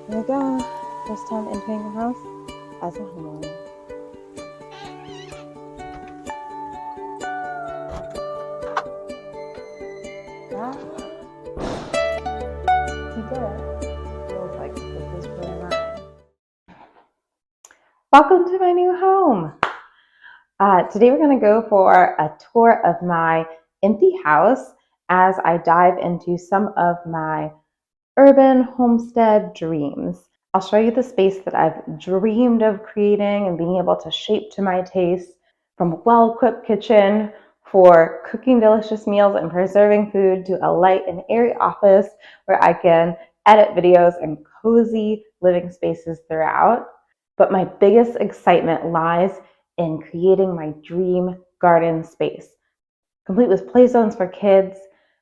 Here we go. First time entering the house as a homeowner. Yeah, he did it. Feels like this is really mine. Welcome to my new home. Today we're going to go for a tour of my empty house as I dive into some of my urban homestead dreams. I'll show you the space that I've dreamed of creating and being able to shape to my taste, from a well-equipped kitchen for cooking delicious meals and preserving food to a light and airy office where I can edit videos and cozy living spaces throughout. But my biggest excitement lies in creating my dream garden space, complete with play zones for kids,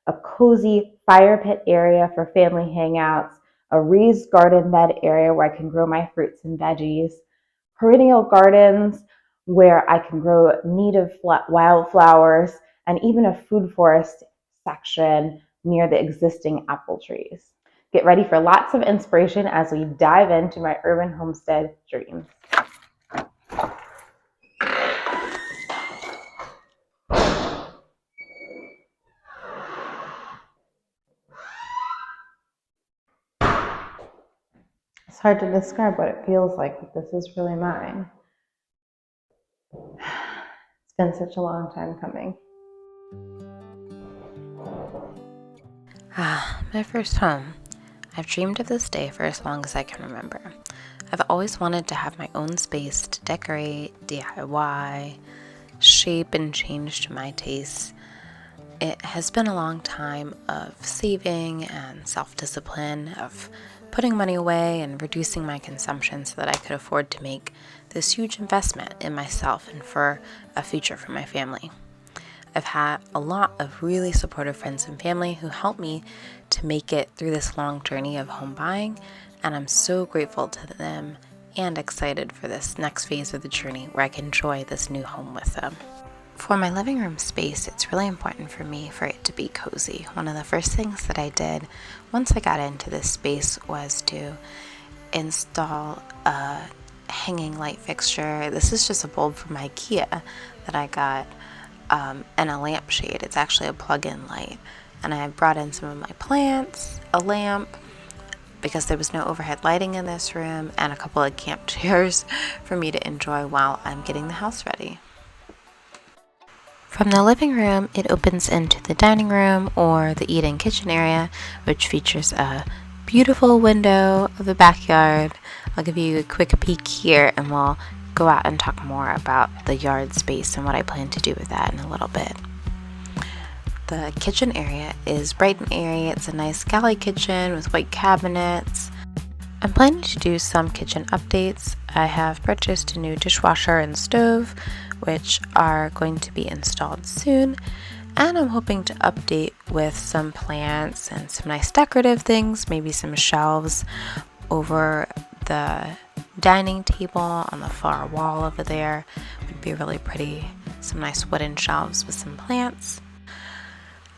a cozy fire pit area for family hangouts, a raised garden bed area where I can grow my fruits and veggies, perennial gardens where I can grow native wildflowers, and even a food forest section near the existing apple trees. Get ready for lots of inspiration as we dive into my urban homestead dreams. It's hard to describe what it feels like, but this is really mine. It's been such a long time coming. My first home. I've dreamed of this day for as long as I can remember. I've always wanted to have my own space to decorate, DIY, shape and change to my tastes. It has been a long time of saving and self-discipline, of putting money away and reducing my consumption so that I could afford to make this huge investment in myself and for a future for my family. I've had a lot of really supportive friends and family who helped me to make it through this long journey of home buying, and I'm so grateful to them and excited for this next phase of the journey where I can enjoy this new home with them. For my living room space, it's really important for me for it to be cozy. One of the first things that I did once I got into this space was to install a hanging light fixture. This is just a bulb from IKEA that I got, and a lampshade. It's actually a plug-in light. And I brought in some of my plants, a lamp, because there was no overhead lighting in this room, and a couple of camp chairs for me to enjoy while I'm getting the house ready. From the living room, it opens into the dining room or the eat-in kitchen area, which features a beautiful window of the backyard. I'll give you a quick peek here, and we'll go out and talk more about the yard space and what I plan to do with that in a little bit. The kitchen area is bright and airy. It's a nice galley kitchen with white cabinets. I'm planning to do some kitchen updates. I have purchased a new dishwasher and stove, which are going to be installed soon, and I'm hoping to update with some plants and some nice decorative things, maybe some shelves over the dining table on the far wall over there would be really pretty. Some nice wooden shelves with some plants.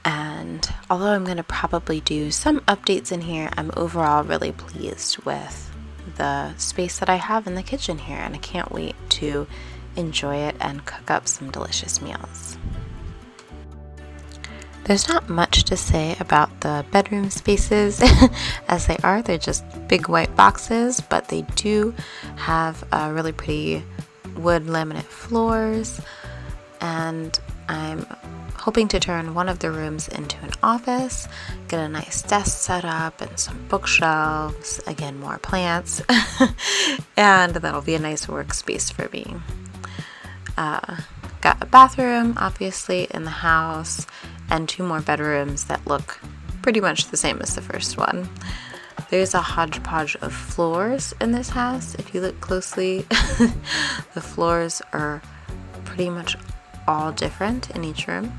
And although I'm going to probably do some updates in here, I'm overall really pleased with the space that I have in the kitchen here, and I can't wait to enjoy it and cook up some delicious meals. There's not much to say about the bedroom spaces as they are. They're just big white boxes, but they do have really pretty wood laminate floors, and I'm hoping to turn one of the rooms into an office, get a nice desk set up and some bookshelves, again more plants, and that'll be a nice workspace for me. Got a bathroom obviously in the house and 2 more bedrooms that look pretty much the same as the first one. There's a hodgepodge of floors in this house. If you look closely, the floors are pretty much all different in each room.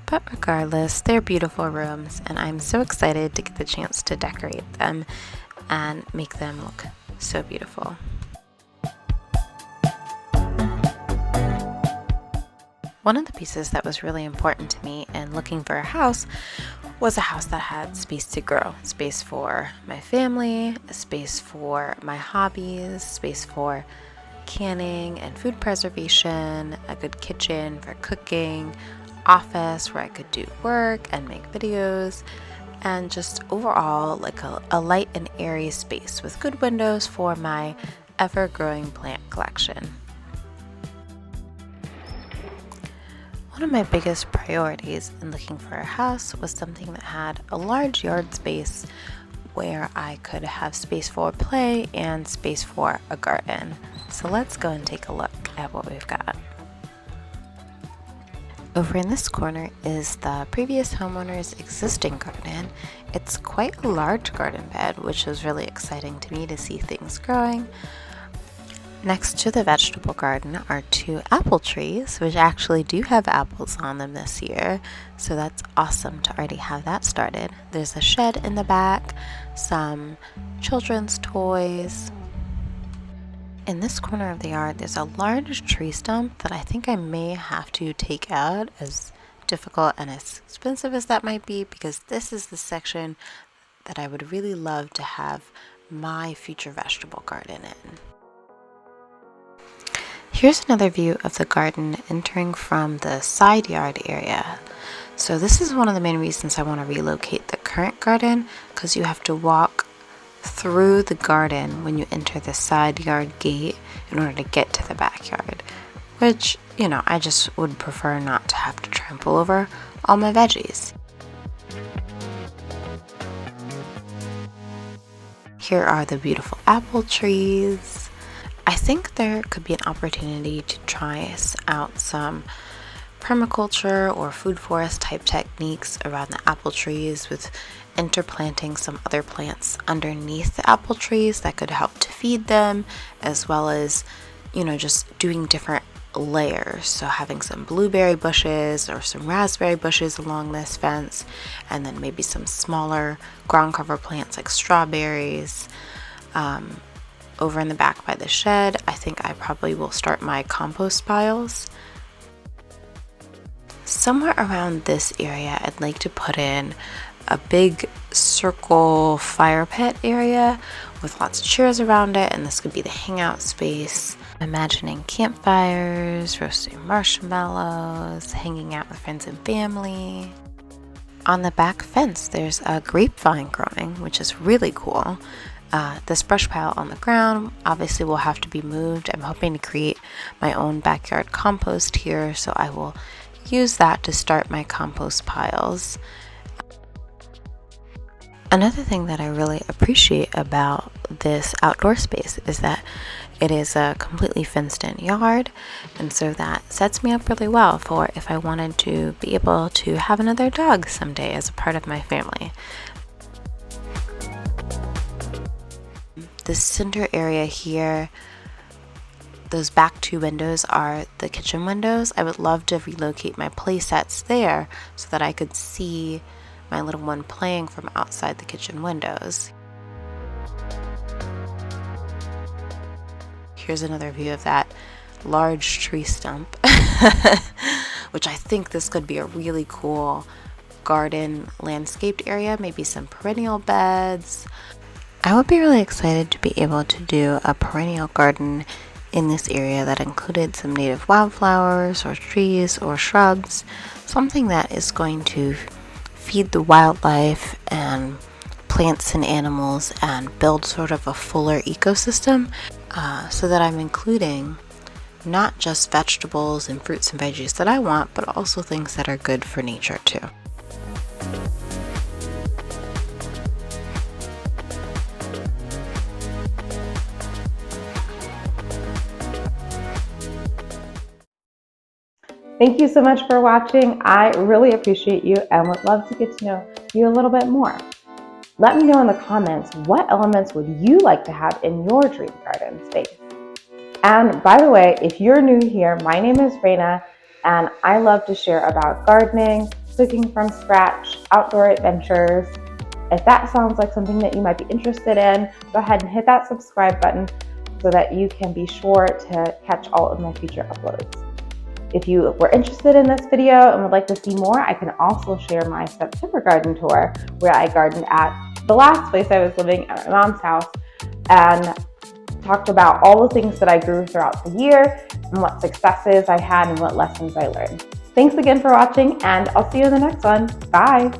But regardless, they're beautiful rooms, and I'm so excited to get the chance to decorate them and make them look so beautiful. One of the pieces that was really important to me in looking for a house was a house that had space to grow, space for my family, a space for my hobbies, space for canning and food preservation, a good kitchen for cooking, office where I could do work and make videos, and just overall like a light and airy space with good windows for my ever-growing plant collection. One of my biggest priorities in looking for a house was something that had a large yard space where I could have space for play and space for a garden. So let's go and take a look at what we've got. Over in this corner is the previous homeowner's existing garden. It's quite a large garden bed, which was really exciting to me to see things growing. Next to the vegetable garden are 2 apple trees, which actually do have apples on them this year, so that's awesome to already have that started. There's a shed in the back, some children's toys. In this corner of the yard, there's a large tree stump that I think I may have to take out, as difficult and as expensive as that might be, because this is the section that I would really love to have my future vegetable garden in. Here's another view of the garden entering from the side yard area. So this is one of the main reasons I want to relocate the current garden, because you have to walk through the garden when you enter the side yard gate in order to get to the backyard, which, I just would prefer not to have to trample over all my veggies. Here are the beautiful apple trees. I think there could be an opportunity to try out some permaculture or food forest type techniques around the apple trees, with interplanting some other plants underneath the apple trees that could help to feed them, as well as, just doing different layers. So having some blueberry bushes or some raspberry bushes along this fence, and then maybe some smaller ground cover plants like strawberries. Over in the back by the shed, I think I probably will start my compost piles. Somewhere around this area, I'd like to put in a big circle fire pit area with lots of chairs around it, and this could be the hangout space. Imagining campfires, roasting marshmallows, hanging out with friends and family. On the back fence, there's a grapevine growing, which is really cool. This brush pile on the ground obviously will have to be moved. I'm hoping to create my own backyard compost here, so I will use that to start my compost piles. Another thing that I really appreciate about this outdoor space is that it is a completely fenced in yard, and so that sets me up really well for if I wanted to be able to have another dog someday as a part of my family. This center area here, those back 2 windows are the kitchen windows. I would love to relocate my play sets there so that I could see my little one playing from outside the kitchen windows. Here's another view of that large tree stump, which I think this could be a really cool garden landscaped area, maybe some perennial beds. I would be really excited to be able to do a perennial garden in this area that included some native wildflowers or trees or shrubs, something that is going to feed the wildlife and plants and animals and build sort of a fuller ecosystem, so that I'm including not just vegetables and fruits and veggies that I want, but also things that are good for nature too. Thank you so much for watching. I really appreciate you and would love to get to know you a little bit more. Let me know in the comments, what elements would you like to have in your dream garden space? And by the way, if you're new here, my name is Raina, and I love to share about gardening, cooking from scratch, outdoor adventures. If that sounds like something that you might be interested in, go ahead and hit that subscribe button so that you can be sure to catch all of my future uploads. If you were interested in this video and would like to see more, I can also share my September garden tour where I gardened at the last place I was living at my mom's house and talked about all the things that I grew throughout the year and what successes I had and what lessons I learned. Thanks again for watching, and I'll see you in the next one. Bye.